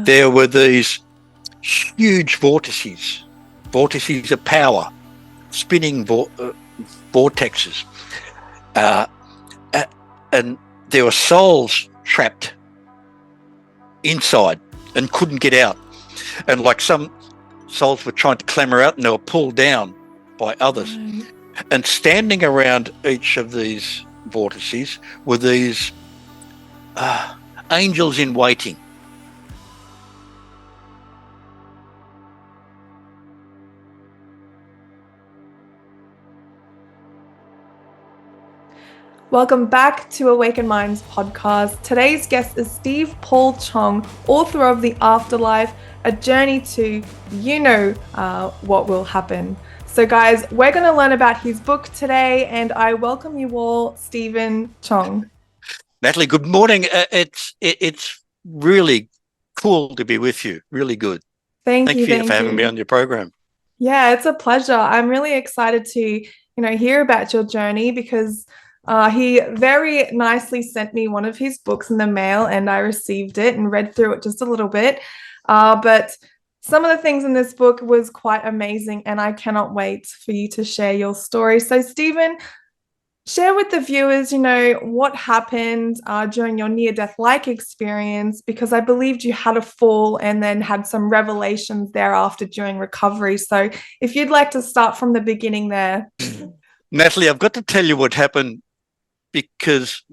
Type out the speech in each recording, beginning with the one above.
there were these huge vortices of power, spinning vortexes, and there were souls trapped inside and couldn't get out, and like some souls were trying to clamber out and they were pulled down by others. And standing around each of these vortices were these angels in waiting. Welcome back to Awakened Minds podcast. Today's guest is Steve Paul Chong, author of The Afterlife, a journey to what will happen. So guys, we're going to learn about his book today, and I welcome you all, Stephen Chong. Natalie, good morning. It's really cool to be with you. Really good. Thank you for having me on your program. Yeah, it's a pleasure. I'm really excited to, hear about your journey because he very nicely sent me one of his books in the mail, and I received it and read through it just a little bit. But some of the things in this book was quite amazing, and I cannot wait for you to share your story. So, Stephen, share with the viewers, what happened during your near-death-like experience, because I believed you had a fall and then had some revelations thereafter during recovery. So if you'd like to start from the beginning there. Natalie, I've got to tell you what happened, because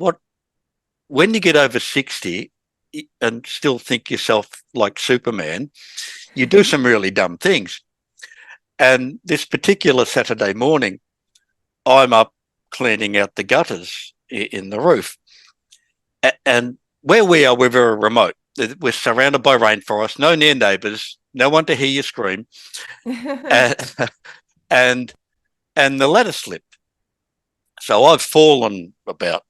when you get over 60 and still think yourself like Superman, you do some really dumb things. And this particular Saturday morning, I'm up cleaning out the gutters in the roof. And where we are, we're very remote. We're surrounded by rainforest, no near neighbours, no one to hear you scream. and the ladder slipped. So I've fallen about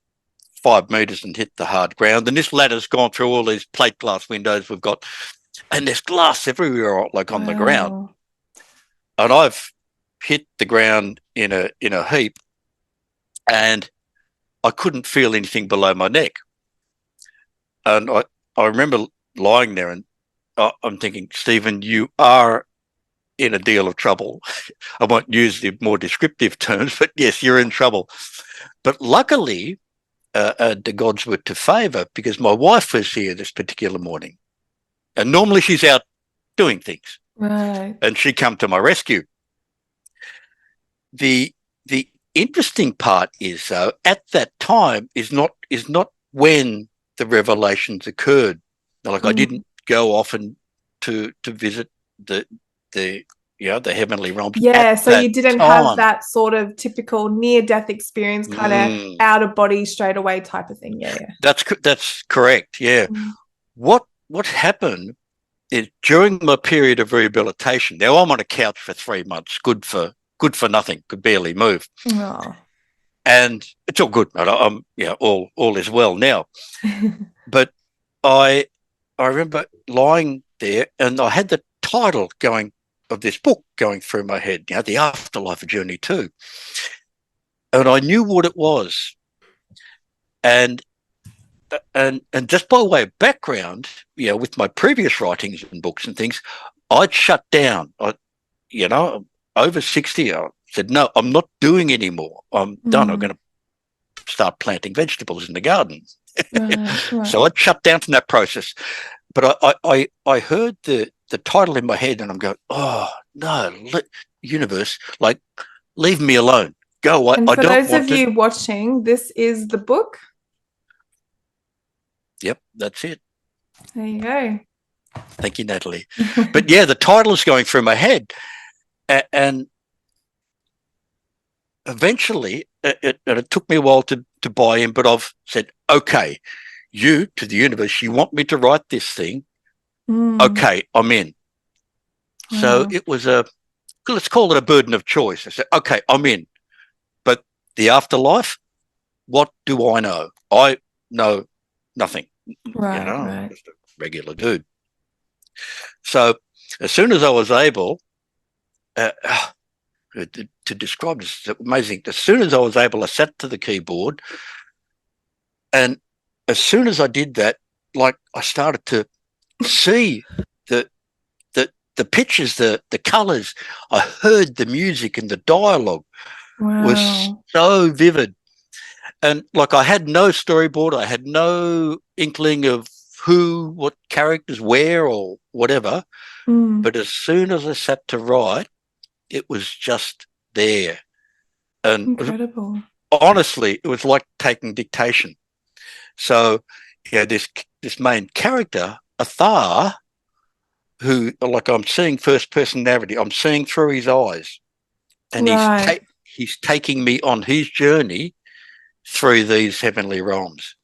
5 metres and hit the hard ground. And this ladder's gone through all these plate glass windows we've got. And there's glass everywhere, like on the ground. And I've hit the ground in a heap, and I couldn't feel anything below my neck. And I remember lying there, and I'm thinking, Stephen, you are in a deal of trouble. I won't use the more descriptive terms, but yes, you're in trouble. But luckily, the gods were to favour, because my wife was here this particular morning. And normally she's out doing things. Right. And she come to my rescue. The interesting part is, though, at that time is not when the revelations occurred. Like I didn't go often to visit the heavenly realms. Yeah, so you didn't have that sort of typical near-death experience, kind of out of body straight away type of thing. Yeah. That's correct. Yeah. What happened is, during my period of rehabilitation, now I'm on a couch for 3 months, good for nothing, could barely move. Oh. And it's all good. I'm all is well now. But I remember lying there, and I had the title of this book going through my head, The Afterlife, a Journey To. And I knew what it was. And just by way of background, with my previous writings and books and things, I'd shut down. Over 60, I said, no, I'm not doing anymore. I'm done. I'm going to start planting vegetables in the garden. Right. So I'd shut down from that process. But I heard the title in my head, and I'm going, oh, no, universe, leave me alone. Go. And for those of you watching, this is the book. Yep, that's it. There you go. Thank you, Natalie. But yeah, the title is going through my head. And eventually, it took me a while to buy in, but I've said, okay, to the universe, you want me to write this thing? Okay, I'm in. Wow. So it was let's call it a burden of choice. I said, okay, I'm in. But the afterlife, what do I know? I know nothing. Right. Just a regular dude. So as soon as I was able, to describe this, it's amazing. As soon as I was able, I sat to the keyboard, and as soon as I did that, I started to see the the pictures, the colours. I heard the music and the dialogue was Wow. so vivid. And like I had no storyboard, I had no inkling of who, what characters, where, or whatever. Mm, But as soon as I sat to write, it was just there. And incredible. honestly, it was like taking dictation. So, this main character, Athar, who, like, I'm seeing first person narrative, I'm seeing through his eyes, and Right. he's taking me on his journey through these heavenly realms.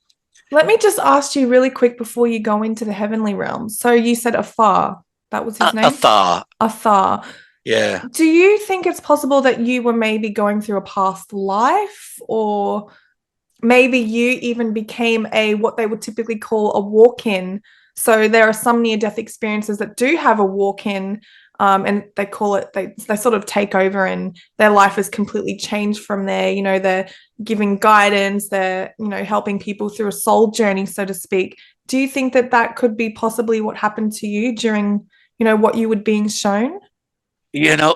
Let me just ask you really quick before you go into the heavenly realms. So you said Afar. That was his name? Athar, Athar. yeah. Do you think it's possible that you were maybe going through a past life, or maybe you even became a what they would typically call a walk-in? So there are some near-death experiences that do have a walk-in, and they call it they sort of take over, and their life is completely changed from there. They're giving guidance, they're helping people through a soul journey, so to speak. Do you think that that could be possibly what happened to you during what you were being shown?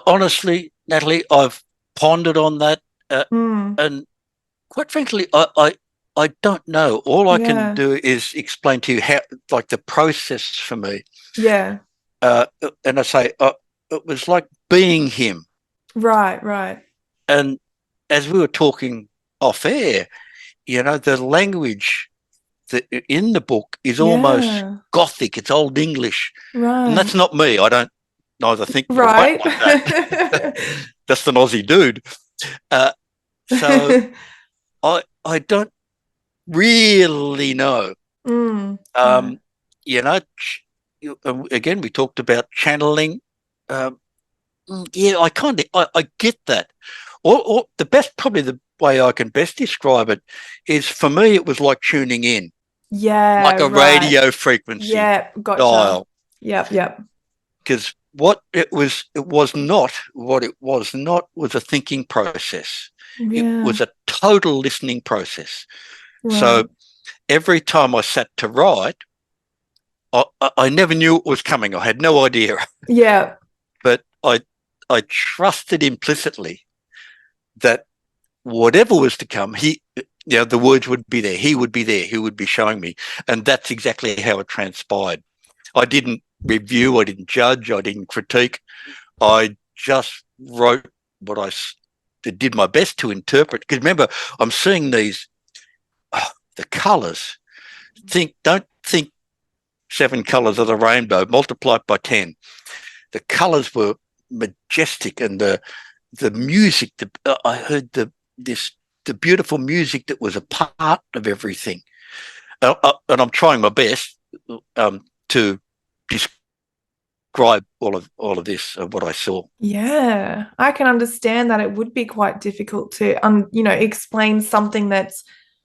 Honestly, Natalie, I've pondered on that, Mm, and quite frankly, I don't know. All I can yeah, do is explain to you how, like, the process for me. yeah, Uh, and I say, it was like being him. right, right, And as we were talking off air, the language that in the book is almost yeah, Gothic. It's Old English, and right, that's not me. I don't neither think nor write right. like that. Just an Aussie dude. Uh, so I don't really know. Right. Um, you know, again, we talked about channeling. Um, yeah, I get that. Or the best, probably the way I can best describe it is, for me, it was like tuning in, Yeah, like a right. radio frequency Yeah, gotcha. dial. Yep, yep. Because what it was not was a thinking process. It Yeah, was a total listening process. right. So every time I sat to write, I never knew it was coming. I had no idea, Yeah, but I trusted implicitly that whatever was to come, the words would be there. He would be there. He would be showing me, and that's exactly how it transpired. I didn't review. I didn't judge. I didn't critique. I just wrote what I did my best to interpret. Because remember, I'm seeing these, the colours. Don't think seven colours of the rainbow. Multiply it by 10. The colours were majestic, and the music. I heard the beautiful music that was a part of everything. And I'm trying my best to describe all of this, of what I saw. yeah. I can understand that it would be quite difficult to explain something that's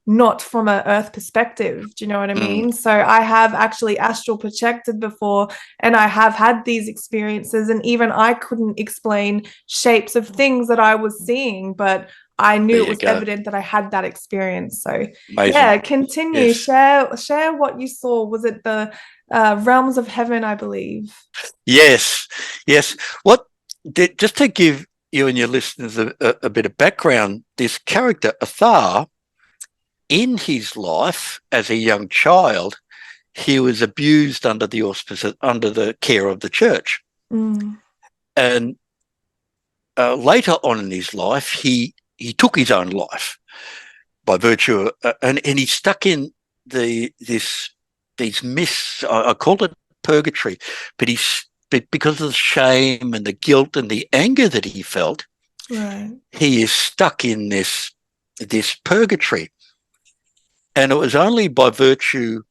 not from a earth perspective. Do you know what I Mm, mean? So I have actually astral projected before, and I have had these experiences, and even I couldn't explain shapes of things that I was seeing, but I there knew it you was go. evident that I had that experience. So Amazing. yeah, continue. Yes. Share what you saw. Was it the realms of heaven, I believe? Yes. Yes. What just to give you and your listeners a bit of background, this character Athar, in his life as a young child, he was abused under the auspices, under the care of the church. Mm, And later on in his life, he took his own life by virtue of, and he's stuck in these mists. I call it purgatory, but because of the shame and the guilt and the anger that he felt, right. he is stuck in this purgatory. And it was only by virtue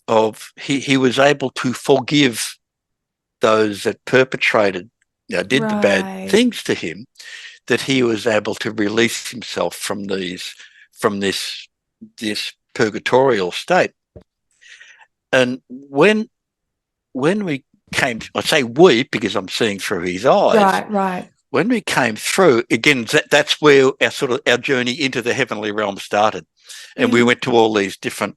of he was able to forgive those that perpetrated, did the bad Right. things to him, that he was able to release himself from this purgatorial state. And when we came, I say we because I'm seeing through his eyes. Right. Right. When we came through again, that's where our journey into the heavenly realm started, and we Yeah. went to all these different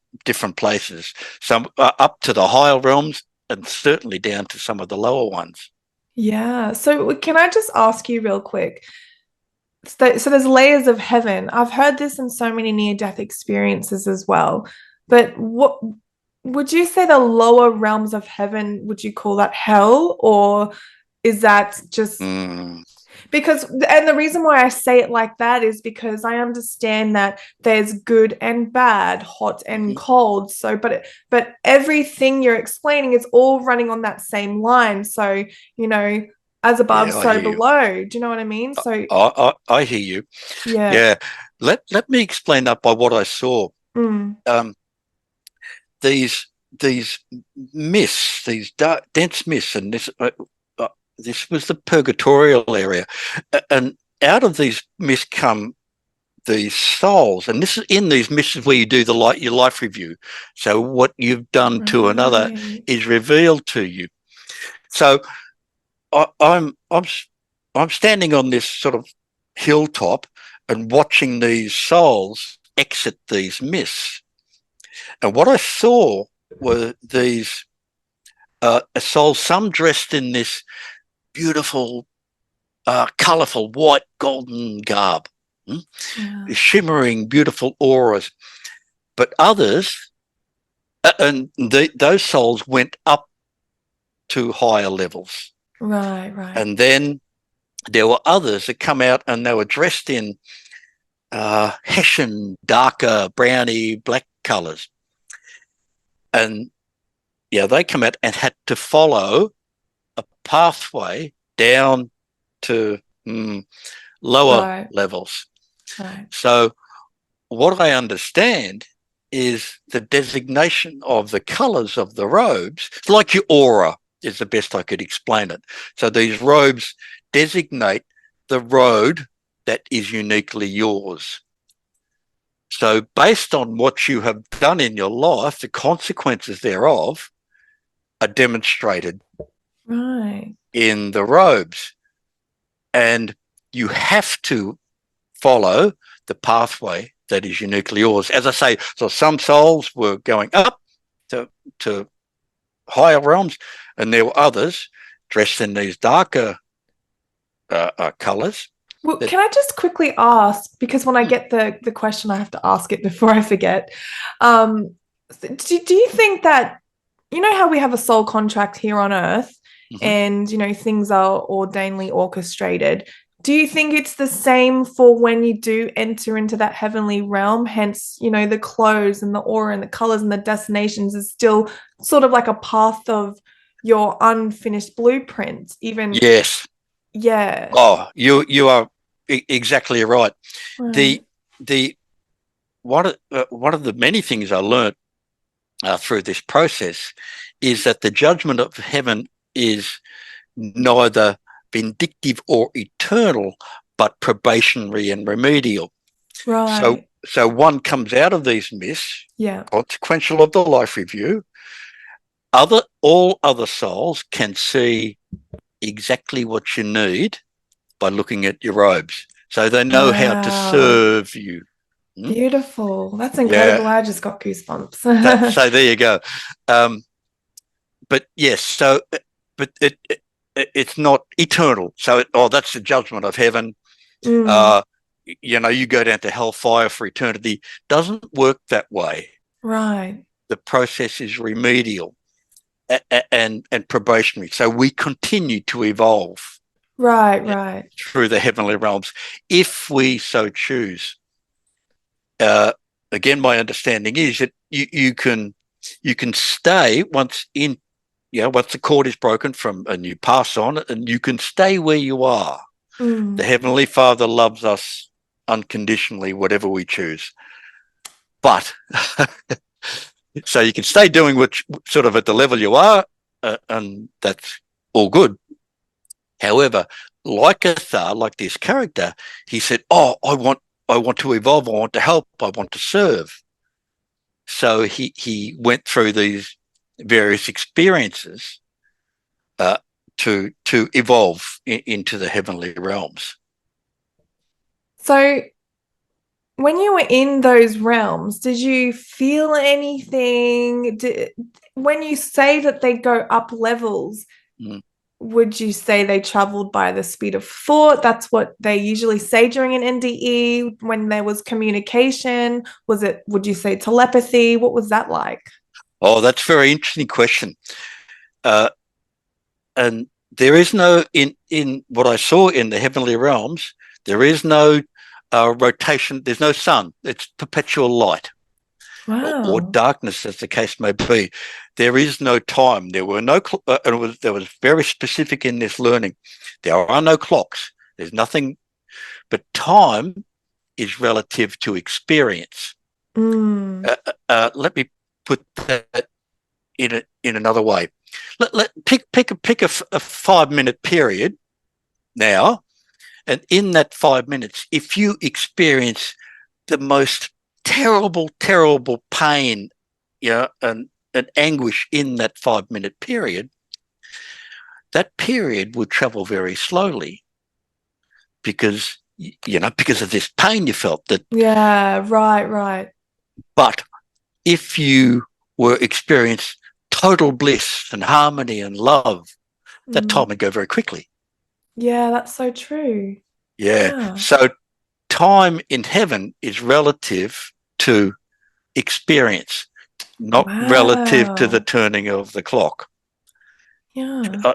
places. Some up to the higher realms, and certainly down to some of the lower ones. Yeah. So can I just ask you real quick? So there's layers of heaven. I've heard this in so many near-death experiences as well. But what would you say the lower realms of heaven, would you call that hell, or is that just Mm, because, and the reason why I say it like that is because I understand that there's good and bad, hot and mhm. cold. So, but everything you're explaining is all running on that same line. So, you know, as above, Yeah, I so hear you. below. Do you know what I mean? So, I hear you. yeah. Yeah. Let me explain that by what I saw. Mm. Um, these mists, these dark, dense mists, and this was the purgatorial area, and out of these mists come these souls, and this is in these mists is where you do your life review. So what you've done to another Right. is revealed to you. So I, I'm standing on this sort of hilltop and watching these souls exit these mists. And what I saw were these souls, some dressed in this beautiful, colourful white golden garb, hmm? Yeah. Shimmering, beautiful auras. But others, those souls went up to higher levels. Right, right, And then there were others that come out and they were dressed in Hessian, darker, browny, black colours. And yeah, they come out and had to follow a pathway down to lower right, levels. right. So what I understand is the designation of the colours of the robes. It's like your aura is the best I could explain it. So these robes designate the road that is uniquely yours. So based on what you have done in your life, the consequences thereof are demonstrated Right. in the robes. And you have to follow the pathway that is uniquely yours. As I say, so some souls were going up to, to higher realms, and there were others dressed in these darker colours. Well, That can I just quickly ask, because when I get the question, I have to ask it before I forget. Um, do you think that, you know how we have a soul contract here on Earth Mhm. and, you know, things are ordainedly orchestrated? Do you think it's the same for when you do enter into that heavenly realm? Hence, you know, the clothes and the aura and the colors and the destinations is still sort of like a path of your unfinished blueprint, even, Yes. yeah. Oh, you are exactly right. Right. The the one of the many things I learned through this process is that the judgment of heaven is neither vindictive or eternal, but probationary and remedial. So, Right. so one comes out of these myths, Yeah. consequential of the life review. All other souls can see exactly what you need by looking at your robes, so they know how to Wow. serve you. Hmm? Beautiful. That's Yeah, incredible. I just got goosebumps. so there you go. Um, but yes, so but it's not eternal. So that's the judgment of heaven. Mm, Uh, you go down to hellfire for eternity. Doesn't work that way. right. The process is remedial and probationary. So we continue to evolve Right, right. through the heavenly realms if we so choose. Uh, Again, my understanding is that you can stay once in once the cord is broken from and you pass on, and you can stay where you are. The Mm, Heavenly Father loves us unconditionally, whatever we choose. But so you can stay doing what sort of at the level you are, and that's all good. However, like Athar, like this character, he said, "Oh, I want to evolve. I want to help. I want to serve." So he went through these various experiences uh, to evolve into the heavenly realms. so when you were in those realms, did you feel anything? when you say that they go up levels, Mm. would you say they traveled by the speed of thought? That's what they usually say during an NDE when there was communication. Was it, would you say telepathy? What was that like? Oh, that's a very interesting question. Uh, and there is no in what I saw in the heavenly realms. There is no rotation. There's no sun. It's perpetual light or Wow. darkness, as the case may be. There is no time. There were no, and there was very specific in this learning. There are no clocks. There's nothing, but time is relative to experience. Mm, Let me put that in another way. Pick a 5 minute period now, and in that 5 minutes, if you experience the most terrible pain, and anguish in that 5 minute period, that period would travel very slowly because because of this pain you felt that. yeah, right, right. But if you were experience total bliss and harmony and love, that Mm, time would go very quickly. yeah, that's so true. Yeah. Yeah. So time in heaven is relative to experience, not relative to the Wow. turning of the clock. Yeah. I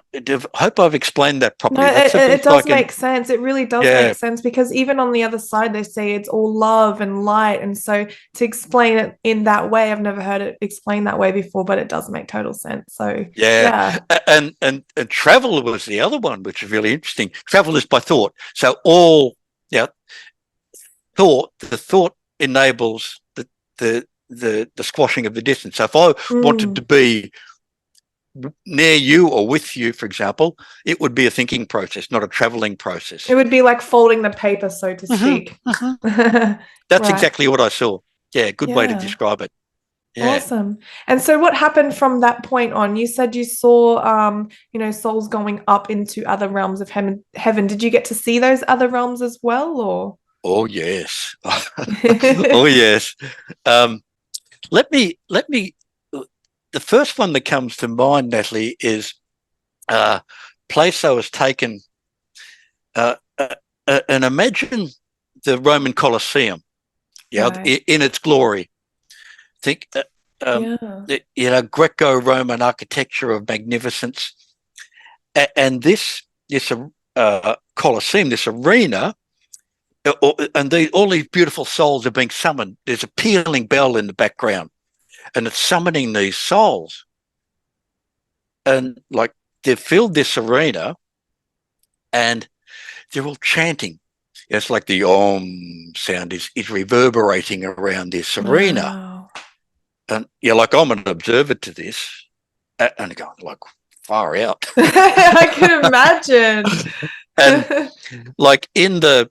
hope I've explained that No, properly. That's a it bit does like an make sense. It really does yeah, make sense because even on the other side, they say it's all love and light. And so to explain it in that way, I've never heard it explained that way before, but it does make total sense. So, yeah. yeah. And travel was the other one, which is really interesting. Travel is by thought. So all yeah, the thought enables the squashing of the distance. So if I wanted to Mm. be near you or with you, for example, it would be a thinking process, not a traveling It process. would be like folding the paper, so to Mm-hmm, speak. mm-hmm. That's Right. exactly what I saw. Yeah, good way to Yeah. describe it. Yeah. Awesome. And so what happened from that point on? You said you saw souls going up into other realms of heaven. Did you get to see those other realms as well or? Oh yes. Oh yes. Um, let me. The first one that comes to mind, Natalie, is place I was taken. Uh, uh, and imagine the Roman Colosseum, Right. in its glory. Think, um, Yeah. Greco-Roman architecture of magnificence, and this Colosseum, this arena, and all these beautiful souls are being summoned. There's a pealing bell in the background, and it's summoning these souls, and like they've filled this arena, and they're all chanting. It's like the Om sound is reverberating around this arena, Wow. and yeah, like I'm an observer to this, and going like far out, I can imagine. and like in the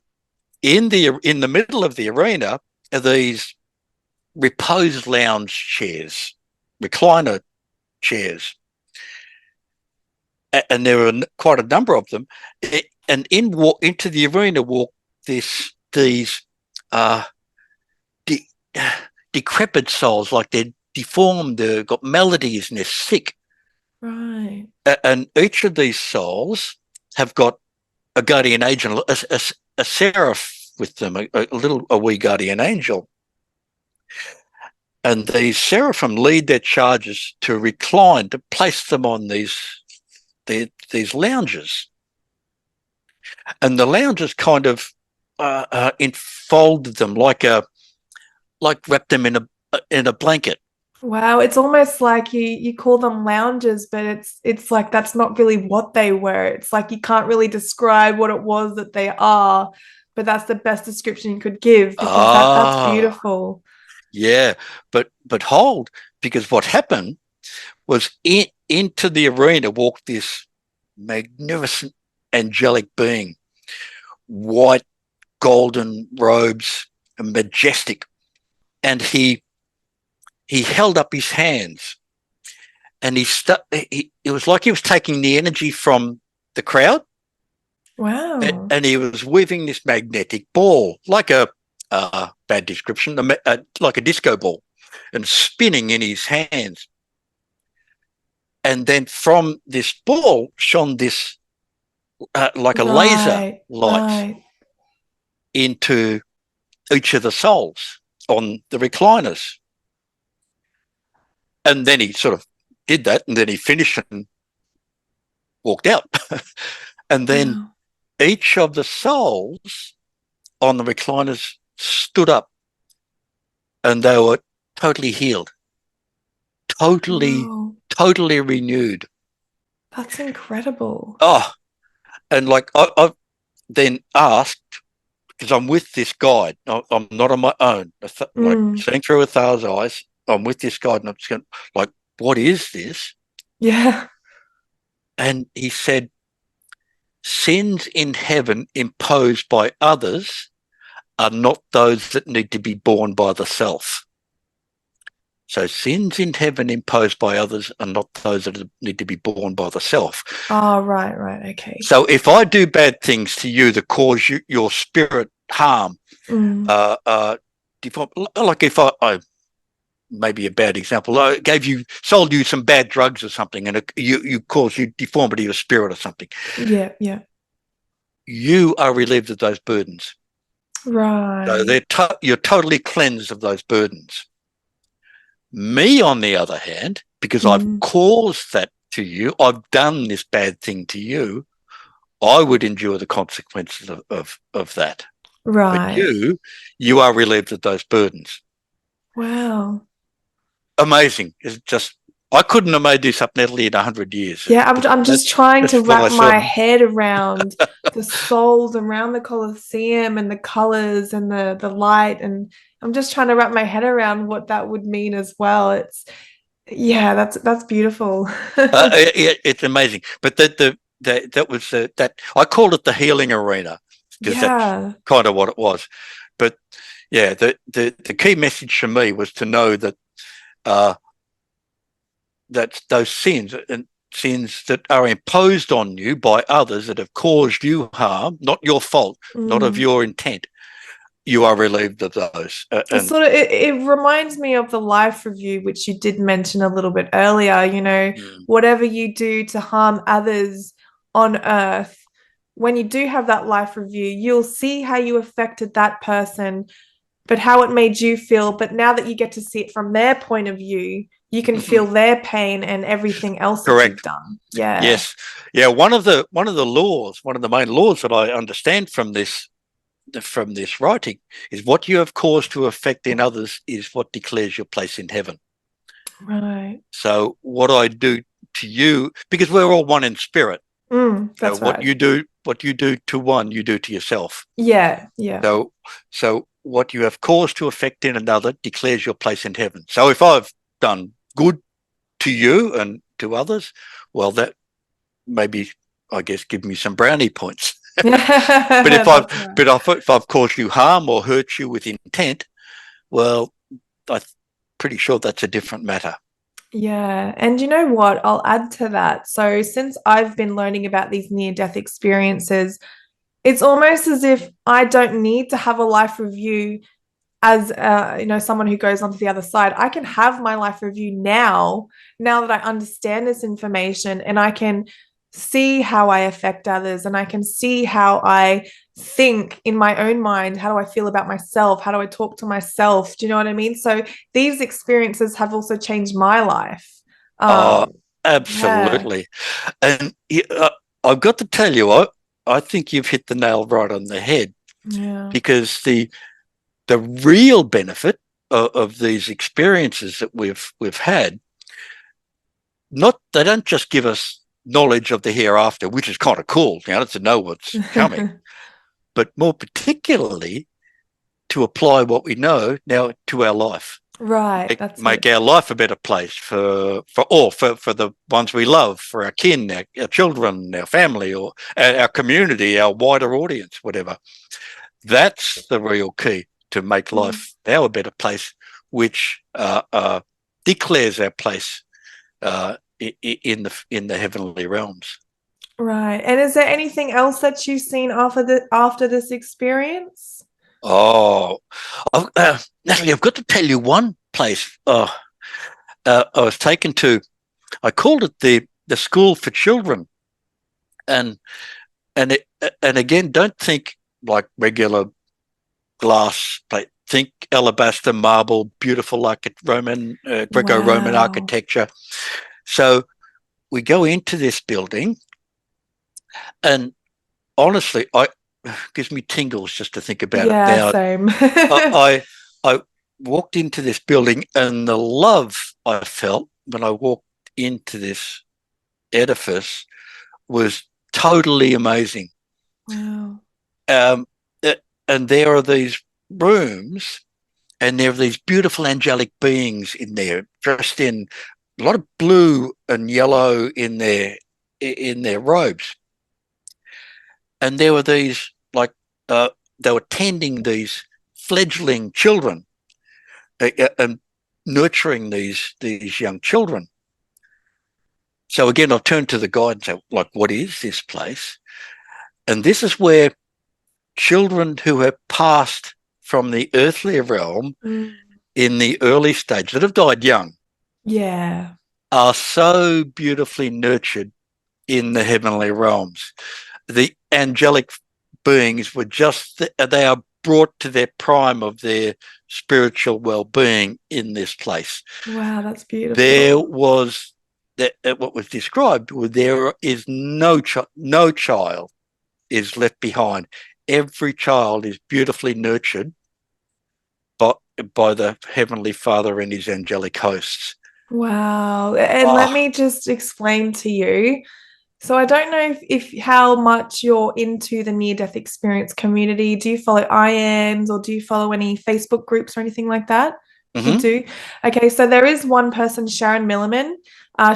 middle of the arena are these repose lounge chairs, recliner chairs, and there are quite a number of them. And into the arena walk these uh, de- decrepit souls, like they're deformed, they've got maladies, and they're sick. Right. And each of these souls have got a guardian angel, a seraph with them, a wee guardian angel. And these seraphim lead their charges to recline, to place them on these lounges. And the lounges kind of enfolded them like wrapped them in a blanket. Wow, it's almost like you call them lounges, but it's like that's not really what they were. It's like you can't really describe what it was that they are, but that's the best description you could give because that's Ah, beautiful. yeah, but hold, because what happened was into the arena walked this magnificent angelic being, white golden robes, and majestic, and he held up his hands, and it was like he was taking the energy from the crowd, Wow. and he was weaving this magnetic ball, like a bad description, like a disco ball, and spinning in his hands. and then from this ball shone this like a laser Right, light right. into each of the souls on the recliners. And then he sort of did that, and then he finished and walked out. And then Wow. each of the souls on the recliners stood up, and they were totally healed, totally, Whoa. totally renewed. That's incredible. Oh, and like I then asked, because I'm with this guide, I'm not on my own, like Mm. seeing through a thousand eyes. I'm with this guide, and I'm just going, like, what is this? Yeah. And he said, sins in heaven imposed by others are not those that need to be borne by the self. So sins in heaven imposed by others are not those that need to be borne by the self. Oh, right, right. Okay. So if I do bad things to you that cause your spirit harm, Mm. like if I maybe a bad example, I sold you some bad drugs or something, and you caused you deformity of spirit or something, Yeah, yeah. you are relieved of those burdens. So Right. you're totally cleansed of those burdens. Me, on the other hand, because I've Mm. caused that to you, I've done this bad thing to you, I would endure the consequences of that. But Right. you are relieved of those burdens. Wow. Amazing. It's just, I couldn't have made this up, Natalie, in 100 years. Yeah, I'm just trying That's to what I wrap saw. my head around the souls around the Colosseum and the colors and the light, and I'm just trying to wrap my head around what that would mean as well. It's yeah, that's beautiful. It's amazing. But that was that I called it the healing arena, because that's Yeah. kind of what it was. But yeah, the key message for me was to know that uh, that those sins and sins that are imposed on you by others that have caused you harm, not your fault, not of Mm. your intent, you are relieved of those. It's And sort of it reminds me of the life review, which you did mention a little bit earlier. mm, Whatever you do to harm others on earth, when you do have that life review, you'll see how you affected that person, but how it made you feel. But now that you get to see it from their point of view, you can mm-mm, feel their pain and everything else that you've correct. done. Yeah. Yes, yeah. One of the laws, one of the main laws that I understand from this writing is what you have caused to affect in others is what declares your place in heaven. Right. So what I do to you, because we're all one in spirit. So That's right. what you do to one, you do to yourself. Yeah. Yeah. So what you have caused to affect in another declares your place in heaven. So if I've done good to you and to others, well, that maybe, I guess, give me some brownie points. But That's right. if I've caused you harm or hurt you with intent, well, I'm pretty sure that's a different matter. Yeah. And you know what? I'll add to that. So, since I've been learning about these near-death experiences, it's almost as if I don't need to have a life review as someone who goes onto the other side. I can have my life review now that I understand this information, and I can see how I affect others, and I can see how I think in my own mind. How do I feel about myself? How do I talk to myself? Do you know what I mean? So these experiences have also changed my life. Oh, Yeah. absolutely. And I've got to tell you, I think you've hit the nail right on the head, Yeah. because the real benefit of these experiences that we've had, not they don't just give us knowledge of the hereafter, which is kind of cool, to know what's coming, but more particularly to apply what we know now to our life. Right, that's Make it. our life a better place for the ones we love, for our kin, our children, our family, or our community, our wider audience, whatever. That's the real key to make Mm. life now a better place, which declares our place in the heavenly realms. Right. And is there anything else that you've seen after this experience? Oh, Natalie, I've got to tell you one place. I was taken to. I called it the school for children, and it, and again, don't think like regular glass plate. Think alabaster, marble, beautiful like Roman Greco-Roman Wow. architecture. So we go into this building, and honestly, I gives me tingles just to think about it Yeah, now. same. I I walked into this building, and the love I felt when I walked into this edifice was totally amazing. Wow. Um, and there are these rooms, and there are these beautiful angelic beings in there, dressed in a lot of blue and yellow in their robes, and there were these like they were tending these fledgling children and nurturing these young children. So again, I turned to the guide and said, like, what is this place? And this is where children who have passed from the earthly realm Mm. in the early stage that have died young Yeah. are so beautifully nurtured in the heavenly realms. The angelic beings were just, they are brought to their prime of their spiritual well-being in this place. Wow, that's There beautiful. was that what was described, there is no child is left behind. Every child is beautifully nurtured by, by the Heavenly Father and his angelic hosts. Wow. And let Oh, me just explain to you. So I don't know if how much you're into the near-death experience community. Do you follow IAMs or do you follow any Facebook groups or anything like that? You mm-hmm. do? Okay, so there is one person, Sharon Milliman.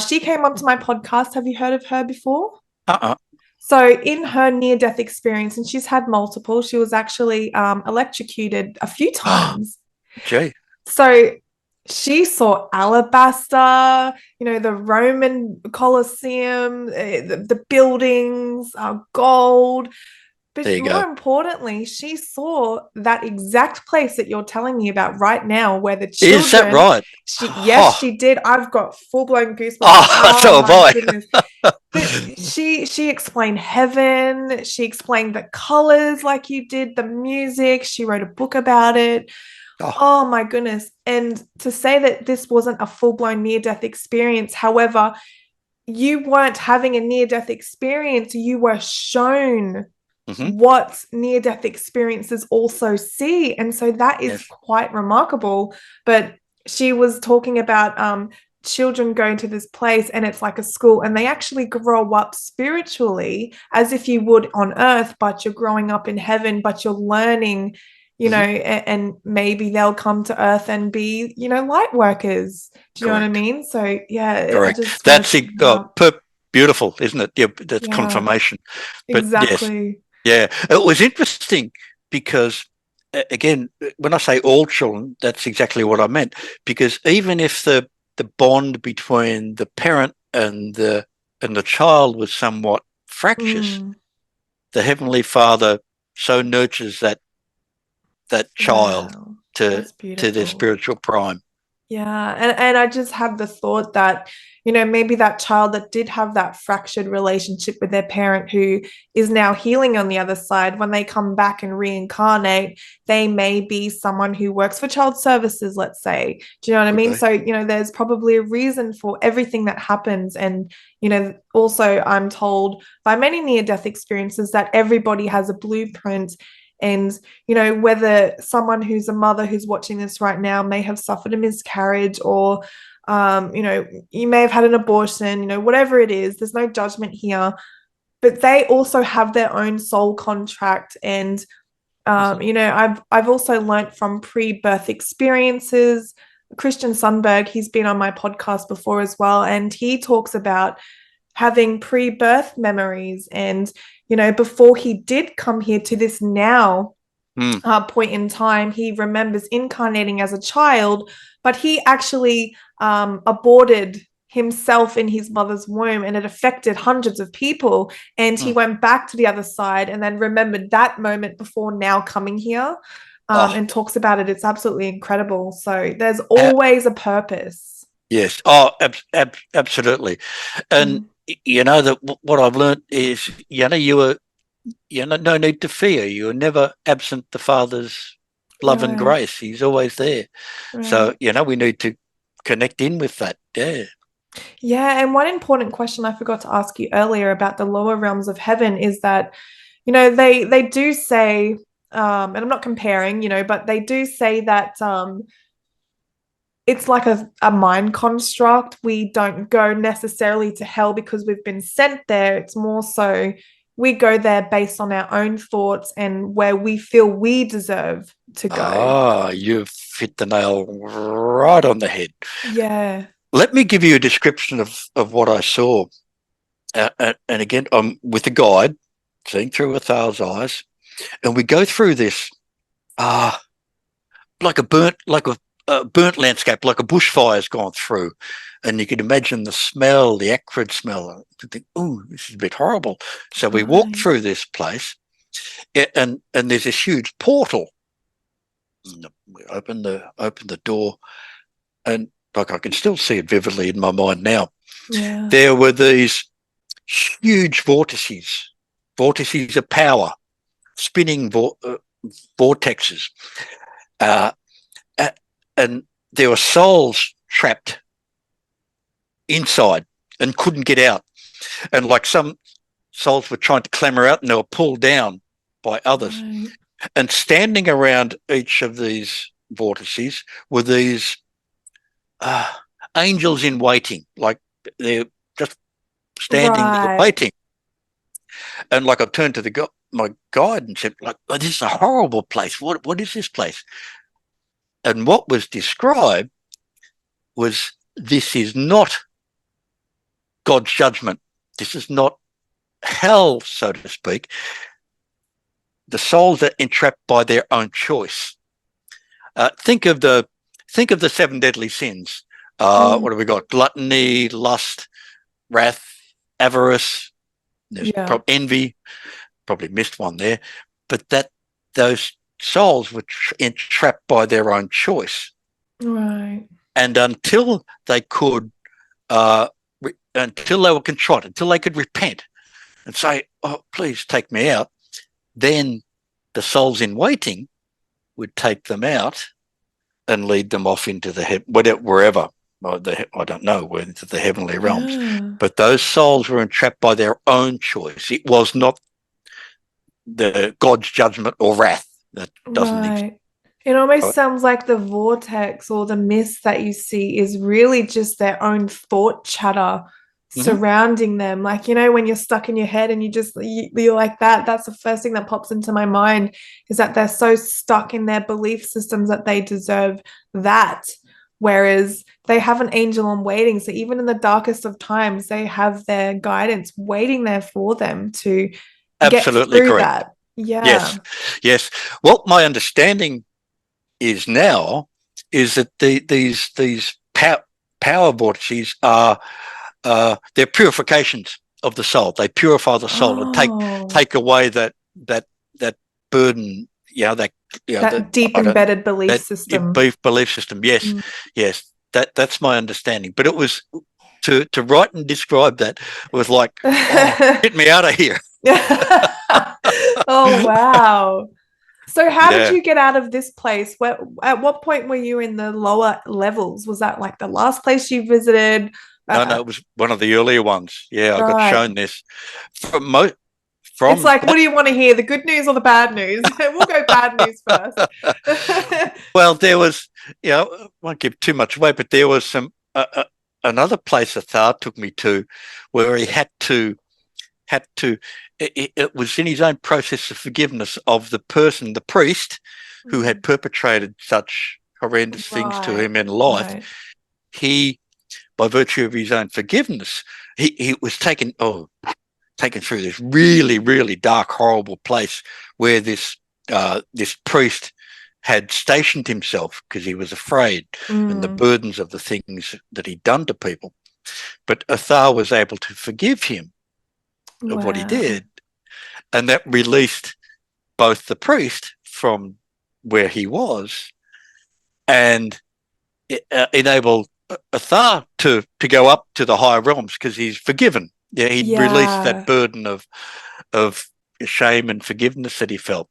She came onto my podcast. Have you heard of her before? Uh-uh. So in her near-death experience, and she's had multiple, she was actually electrocuted a few times. Gee, So she saw alabaster, the Roman Colosseum, the buildings, gold. But there you more go. importantly, she saw that exact place that you're telling me about right now, where the Is that children, right? yes, Oh, she did. I've got full-blown goosebumps. oh, Oh so have my I. goodness. But she explained heaven, she explained the colors like you did, the music, she wrote a book about it. Oh, Oh my goodness. And to say that this wasn't a full-blown near-death experience, however, you weren't having a near-death experience, you were shown mm-hmm. what near-death experiences also see. And so that is Yes. quite remarkable. But she was talking about children going to this place and it's like a school and they actually grow up spiritually as if you would on earth, but you're growing up in heaven, but you're learning, Mm-hmm. and maybe they'll come to earth and be, light workers. Do you know what I Correct. mean? So yeah, I Correct. just wanted That's to bring that up. beautiful, isn't it? Yeah, that's Yeah, confirmation. But yes, exactly. yeah, it was interesting because again, when I say all children, that's exactly what I meant. Because even if the bond between the parent and the child was somewhat fractious, Mm, the Heavenly Father so nurtures that child wow, to that's their beautiful. spiritual prime. Yeah, and I just have the thought that, maybe that child that did have that fractured relationship with their parent who is now healing on the other side, when they come back and reincarnate, they may be someone who works for child services, let's say. Do you know what I Could mean? be. So, there's probably a reason for everything that happens. And, also I'm told by many near-death experiences that everybody has a blueprint. And whether someone who's a mother who's watching this right now may have suffered a miscarriage or, you may have had an abortion, whatever it is, there's no judgment here. But they also have their own soul contract. And, Mm-hmm. I've also learnt from pre-birth experiences. Christian Sundberg, he's been on my podcast before as well. And he talks about having pre-birth memories and before he did come here to this now Mm. point in time, he remembers incarnating as a child, but he actually aborted himself in his mother's womb and it affected hundreds of people, and he Mm. went back to the other side and then remembered that moment before now coming here, Oh, and talks about it. It's absolutely incredible. So there's ha- always a purpose. Yes. Oh, absolutely. And Mm, that what I've learned is, you were, no need to fear. You are never absent the Father's love and right, grace. He's always there. So, right. we need to connect in with that. Yeah. Yeah, and one important question I forgot to ask you earlier about the lower realms of heaven is that, they do say, and I'm not comparing, but they do say that it's like a mind construct. We don't go necessarily to hell because we've been sent there. It's more so we go there based on our own thoughts and where we feel we deserve to go. Ah, you've hit the nail right on the head. Yeah. Let me give you a description of what I saw. And again, I'm with a guide, seeing through a Thal's eyes, and we go through this, ah, like a burnt landscape, like a bushfire's gone through, and you can imagine the smell, the acrid smell. You think, "Oh, this is a bit horrible." So we walk Right. through this place, and there's this huge portal. We open the door, and like I can still see it vividly in my mind now. Yeah. There were these huge vortices of power, spinning vortexes, uh, and there were souls trapped inside and couldn't get out. And like some souls were trying to clamber out and they were pulled down by others. Right. And standing around each of these vortices were these uh, angels in waiting, like they're just standing there Right. waiting. And like I turned to my guide and said, like, oh, this is a horrible place. What is this place? And what was described was, this is not God's judgment. This is not hell, so to speak. The souls are entrapped by their own choice. Think of the seven deadly sins. Mm, What have we got? Gluttony, lust, wrath, avarice. There's yeah. envy. Probably missed one there, but those souls were entrapped by their own choice, Right. and uh, until they were contrite, until they could repent and say, "Oh, please take me out," then the souls in waiting would take them out and lead them off into wherever. I don't know, where into the heavenly realms. Yeah. But those souls were entrapped by their own choice. It was not the God's judgment or wrath. That doesn't exist. Right. It almost sounds like the vortex or the mist that you see is really just their own thought chatter Mm-hmm. surrounding them. Like, when you're stuck in your head and you're like that, that's the first thing that pops into my mind is that they're so stuck in their belief systems that they deserve that. Whereas they have an angel on waiting. So even in the darkest of times, they have their guidance waiting there for them to get Absolutely through correct. that. Yeah. Yes, yes. What my understanding is now is that these power vortices are they're purifications of the soul. They purify the soul and take Oh, take away that that burden. That that that deep I don't embedded belief that system. belief system. Yes, Mm. yes. That's my understanding. But it was to write and describe that was like, oh, get me out of here. Oh, wow. So how did Yeah. you get out of this place? At what point were you in the lower levels? Was that like the last place you visited? No, Uh, it was one of the earlier ones. Yeah, I got right. shown this from It's from like, what that. do you want to hear? The good news or the bad news? We'll go bad news first. Well, there was, I won't give too much away, but there was another place that Thar took me to, where he had to. It was in his own process of forgiveness of the person, the priest, who had perpetrated such horrendous things to Right, him in life. right. He, by virtue of his own forgiveness, he was taken through this really, really dark, horrible place where this priest had stationed himself because he was afraid and the Mm, burdens of the things that he'd done to people. But Athar was able to forgive him of what he wow. did, and that released both the priest from where he was and enabled a thaw to go up to the higher realms because he's forgiven. Yeah, he'd released that Yeah, burden of shame and forgiveness that he felt.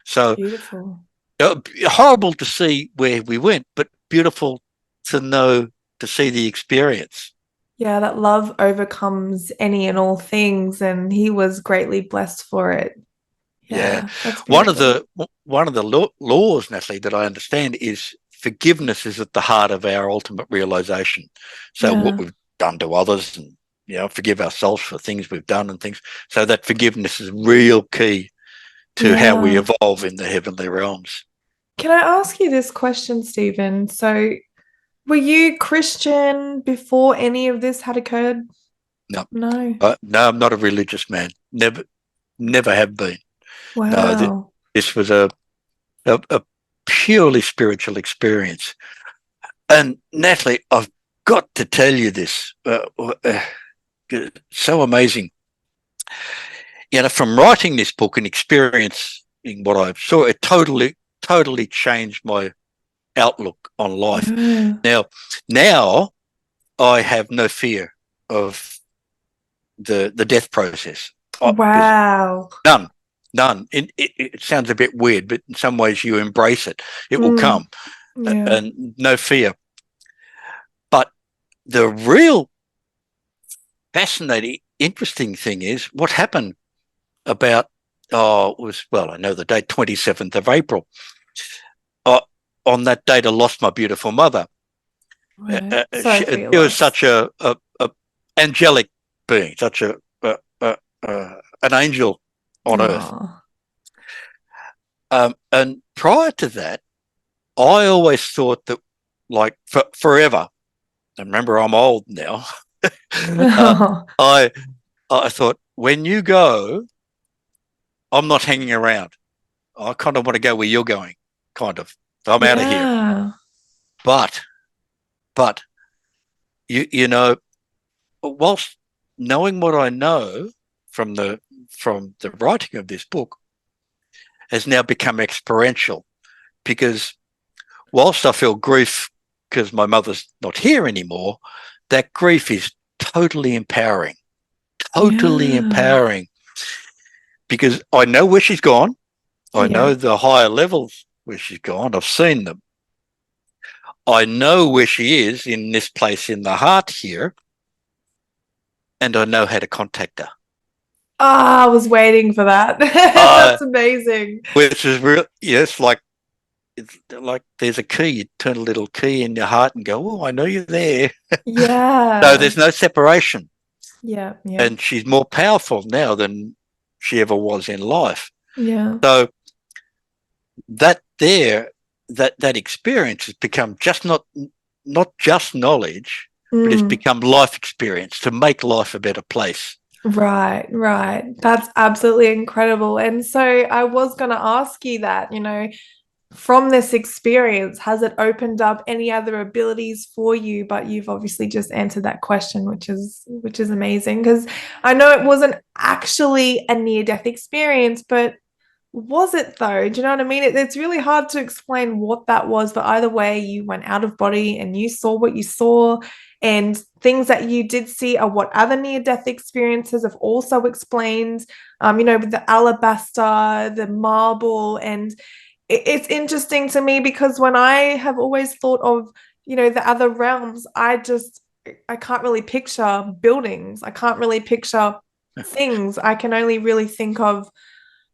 So beautiful. horrible to see where we went, but beautiful to know to see the experience. Yeah, that love overcomes any and all things, and he was greatly blessed for it. Yeah, Yeah, that's one of beautiful. the one of the laws, Natalie, that I understand is forgiveness is at the heart of our ultimate realization. So what Yeah, we've done to others, and forgive ourselves for things we've done and things. So that forgiveness is real key to how we yeah. evolve in the heavenly realms. Can I ask you this question, Stephen? So, were you Christian before any of this had occurred? No, No. no, I'm not a religious man. Never have been. No, Wow. this was a purely spiritual experience. And Natalie, I've got to tell you this. So amazing. From writing this book and experiencing what I saw, it totally changed my outlook on life. Yeah. Now I have no fear of the death process because Wow. none, none. It sounds a bit weird, but in some ways you embrace it. It will Mm, come, yeah. and no fear. But the real fascinating, interesting thing is what happened about, it was, well, I know the date, 27th of April. Uh, on that date, I lost my beautiful mother. Right. Sorry for She your was loss. such a angelic being, such an angel on earth. Oh. And prior to that, I always thought that, like, forever, and remember, I'm old now. uh, I I thought when you go, I'm not hanging around. I kind of want to go where you're going, kind of. I'm out of here. Yeah. But but you know, whilst knowing what I know from the writing of this book has now become experiential because whilst I feel grief because my mother's not here anymore, that grief is totally empowering, totally Yeah. empowering because I know where she's gone. I Yeah. know the higher levels where she's gone. I've seen them. I know where she is in this place in the heart here, and I know how to contact her. Ah, I was waiting for that. Uh, That's amazing. which is real. Yes, it's like there's a key. You turn a little key in your heart and go, "Oh, I know you're there." So Yeah. there's no separation, Yeah. Yeah. and she's more powerful now than she ever was in life. Yeah. So that there, that experience has become not just knowledge, but it's Mm. become life experience to make life a better place. Right, right. That's absolutely incredible. And so I was going to ask you that, from this experience, has it opened up any other abilities for you? But you've obviously just answered that question, which is amazing because I know it wasn't actually a near-death experience, but was it though? Do you know what I mean? It's really hard to explain what that was, but either way, you went out of body and you saw what you saw, and things that you did see are what other near-death experiences have also explained. With the alabaster, the marble, and it's interesting to me because when I have always thought of, the other realms, I can't really picture buildings. I can't really picture things. I can only really think of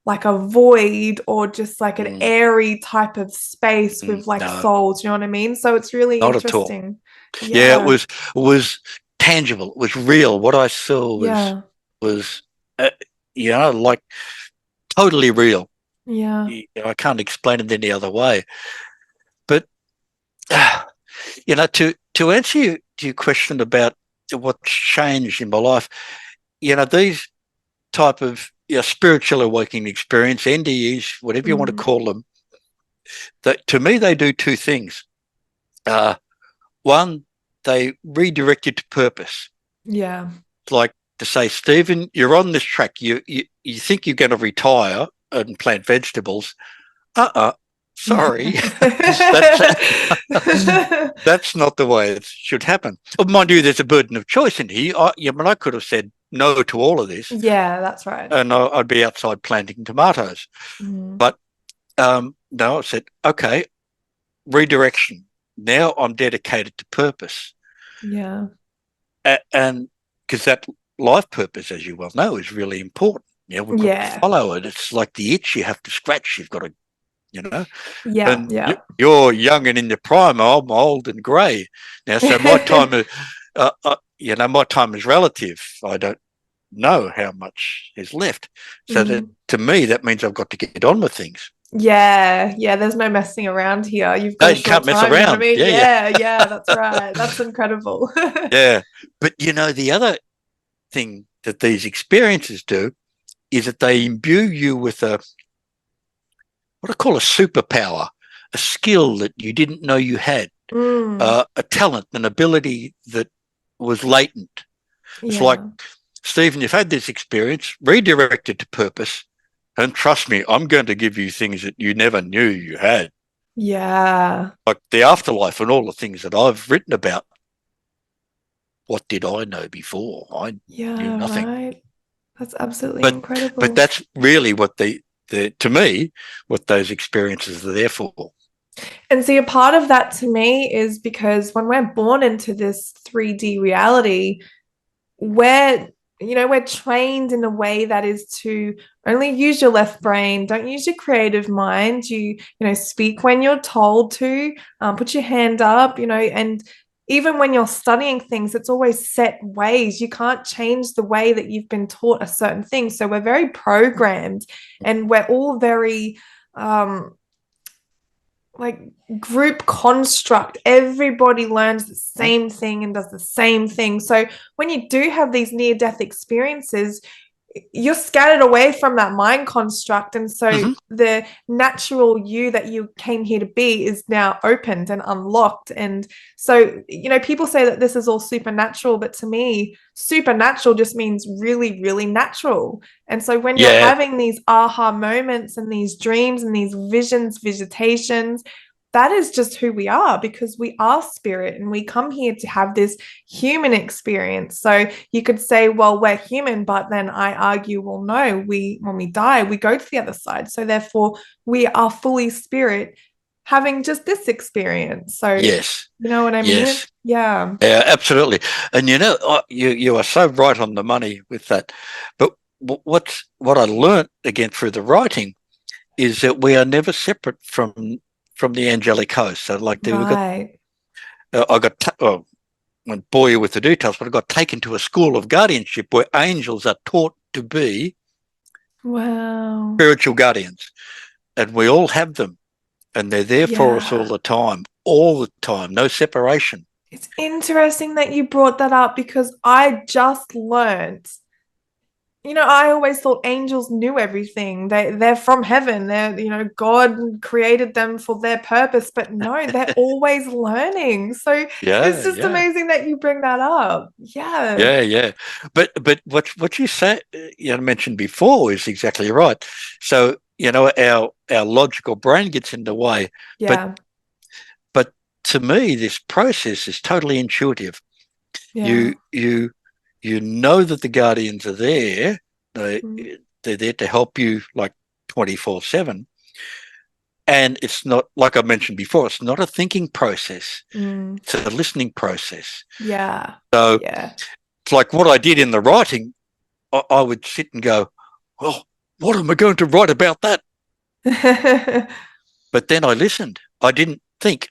like a void or just like an Mm, airy type of space with like no, souls, you know what I mean? So it's really not at all. interesting. Yeah, it Yeah. was it was tangible. It was real. What I saw Yeah. was uh, like totally real. Yeah. I can't explain it any other way. But to answer your question about what's changed in my life, these type of spiritual awakening experience, NDEs, whatever you want to Mm. call them, that to me they do two things. Uh, One, they redirect you to purpose. Yeah. It's like to say, Stephen, you're on this track. You think you're going to retire and plant vegetables. Uh-uh. sorry, that's that's not the way it should happen. Oh, mind you, there's a burden of choice in here. I could have said no to all of this, Yeah, that's right. and I'd be outside planting tomatoes. Mm. But no, I said, okay, redirection. Now I'm dedicated to purpose, Yeah. and because that life purpose, as you well know, is really important. We've got to Yeah. follow it. It's like the itch you have to scratch. You've got to, you know. Yeah. And Yeah. you're young and in the prime. I'm old and grey now, so my time, my time is relative. I don't know how much is left. So that Mm. to me, that means I've got to get on with things. Yeah, yeah, there's no messing around here. You've No, got a you can't short mess time, you know what I around. mean? Yeah, yeah, Yeah, yeah, that's right. That's incredible. yeah. But the other thing that these experiences do is that they imbue you with what I call a superpower, a skill that you didn't know you had, Mm, a talent, an ability that was latent. It's like, yeah. Stephen, you've had this experience, redirect it to purpose, and trust me, I'm going to give you things that you never knew you had, Yeah. like the afterlife and all the things that I've written about. What did I know before? I knew Yeah, nothing. right. That's absolutely But incredible. that's really what to me, what those experiences are there for. And see, a part of that to me is because when we're born into this 3D reality, we're we're trained in a way that is to only use your left brain, don't use your creative mind. Speak when you're told to, put your hand up, and even when you're studying things, it's always set ways. You can't change the way that you've been taught a certain thing. So we're very programmed, and we're all very like group construct. Everybody learns the same thing and does the same thing. So when you do have these near death experiences, you're scattered away from that mind construct. And so Mm-hmm. the natural you that you came here to be is now opened and unlocked. And so, people say that this is all supernatural, but to me, supernatural just means really, really natural. And so when you're Yeah, having these aha moments and these dreams and these visions, visitations, that is just who we are, because we are spirit and we come here to have this human experience. So you could say, well, we're human, but then I argue, well, no, when we die, we go to the other side. So therefore, we are fully spirit having just this experience. So, yes, you know what I mean? yes. Yeah. Yeah, absolutely. And you are so right on the money with that. But what I learnt again through the writing is that we are never separate from the angelic host. So like we got, Right. I got, I won't bore you with the details, but I got taken to a school of guardianship where angels are taught to be Wow. spiritual guardians, and we all have them, and they're there for us Yeah. all the time, no separation. It's interesting that you brought that up because I just learned. I always thought angels knew everything. They're from heaven. God created them for their purpose, but no, they're always learning. So it's Yeah, just yeah. amazing that you bring that up. Yeah. Yeah, yeah, but what you say, mentioned before is exactly right. So our logical brain gets in the way, but Yeah. but to me, this process is totally intuitive. Yeah. You know that the guardians are there. They Mm. they're there to help you like 24/7, and it's not like I mentioned before. It's not a thinking process. Mm. It's a listening process. Yeah. So Yeah. it's like what I did in the writing. I would sit and go, well, what am I going to write about that? But then I listened. I didn't think.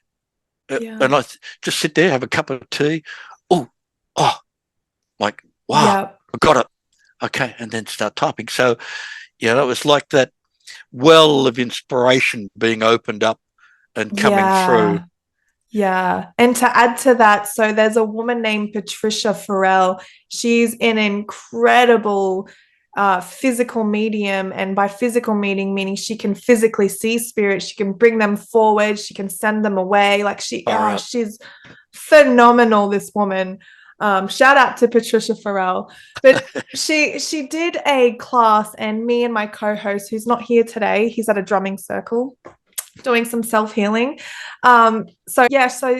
Yeah. And just sit there, have a cup of tea. Oh, oh, like, wow, Yeah. I got it. Okay. And then start typing. So, it was like that well of inspiration being opened up and coming through. Yeah. Yeah. And to add to that, so there's a woman named Patricia Farrell. She's an incredible physical medium. And by physical meaning she can physically see spirits, she can bring them forward, she can send them away. Like Far out. she's phenomenal, this woman. Shout out to Patricia Farrell. But she did a class, and me and my co-host, who's not here today, he's at a drumming circle. doing some self-healing. So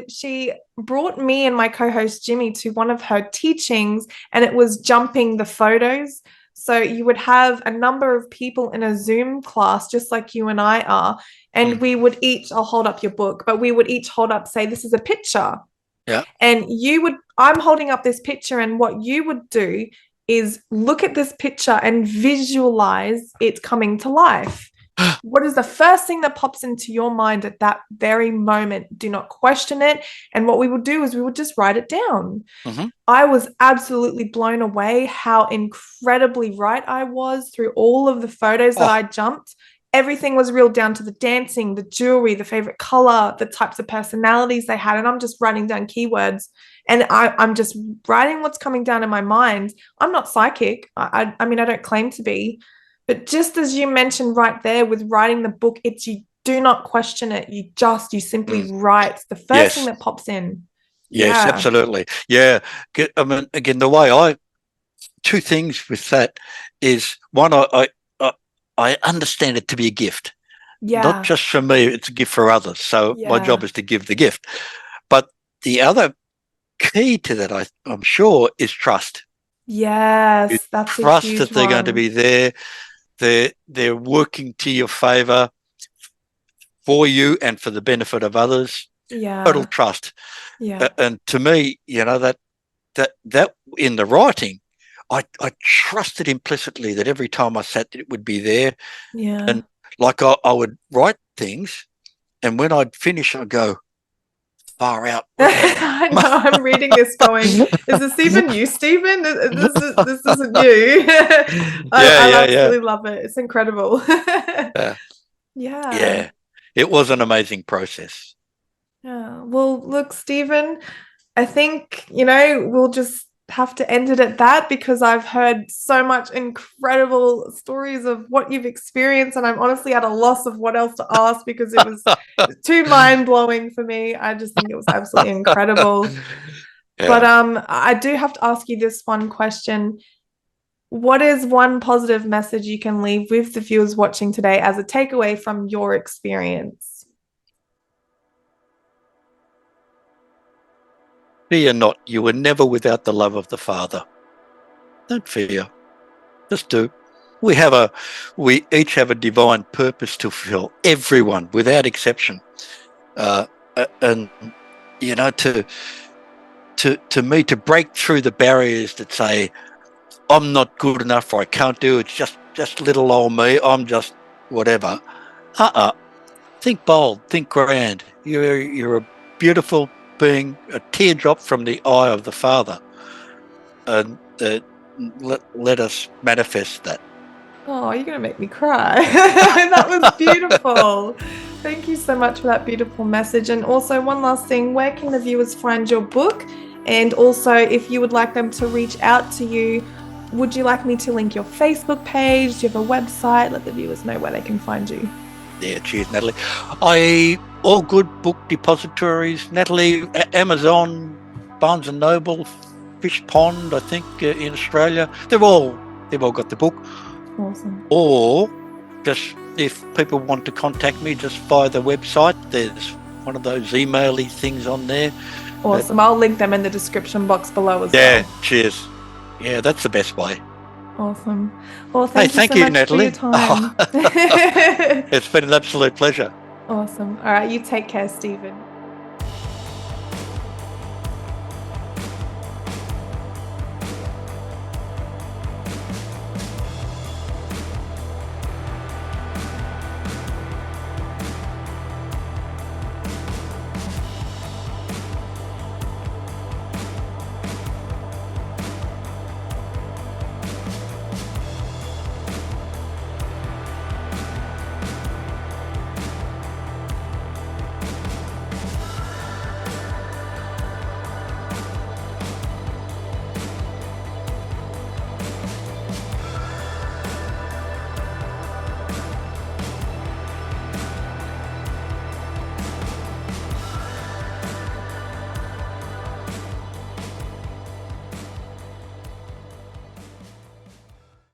she brought me and my co-host Jimmy to one of her teachings, and it was jumping the photos. So you would have a number of people in a Zoom class, just like you and I are, and we would each, I'll hold up your book, but we would each hold up, say, this is a picture. Yeah. And I'm holding up this picture, and what you would do is look at this picture and visualize it coming to life. What is the first thing that pops into your mind at that very moment? Do not question it. And what we would do is we would just write it down. Mm-hmm. I was absolutely blown away how incredibly right I was through all of the photos that I jumped. Everything was real, down to the dancing, the jewelry, the favorite color, the types of personalities they had. And I'm just writing down keywords, and I'm just writing what's coming down in my mind. I'm not psychic. I mean, I don't claim to be. But just as you mentioned right there with writing the book, it's you do not question it. You simply write the first thing that pops in. Yes, absolutely. Yeah. I mean, again, two things with that is one, I understand it to be a gift. Yeah. Not just for me, it's a gift for others. So my job is to give the gift. But the other key to that, I'm sure, is trust. Yes, You that's trust a huge that they're going to be there. They're working to your favor for you and for the benefit of others. Yeah. Total trust. Yeah. And to me, that in the writing, I trusted implicitly that every time I sat, it would be there. Yeah. And like I would write things, and when I'd finish, I'd go, far out. I know, I'm reading this going, is this even you, Stephen? This isn't you. I absolutely love it. It's incredible. Yeah. It was an amazing process. Yeah. Well, look, Stephen, I think, we'll just have to end it at that, because I've heard so much incredible stories of what you've experienced, and I'm honestly at a loss of what else to ask, because it was too mind-blowing for me. I just think it was absolutely incredible. But I do have to ask you this one question. What is one positive message you can leave with the viewers watching today as a takeaway from your experience? Fear not, you were never without the love of the Father. Don't fear. Just do. We each have a divine purpose to fulfill, everyone, without exception. And to me, to break through the barriers that say, I'm not good enough, or I can't do it, it's just little old me, I'm just whatever. Think bold, think grand. You're a beautiful being, a teardrop from the eye of the Father. And let us manifest that. Oh, you're going to make me cry. That was beautiful. Thank you so much for that beautiful message. And also, one last thing, where can the viewers find your book? And also, if you would like them to reach out to you, would you like me to link your Facebook page? Do you have a website? Let the viewers know where they can find you. Yeah, cheers, Natalie. All good book depositories, Natalie, Amazon, Barnes & Noble, Fish Pond, I think, in Australia. They've all got the book. Awesome. Or just, if people want to contact me just via the website, there's one of those email-y things on there. Awesome. I'll link them in the description box below as well. Yeah, cheers. Yeah, that's the best way. Awesome. Well, thank you so much, Natalie, for your time. It's been an absolute pleasure. Awesome. All right, you take care, Stephen.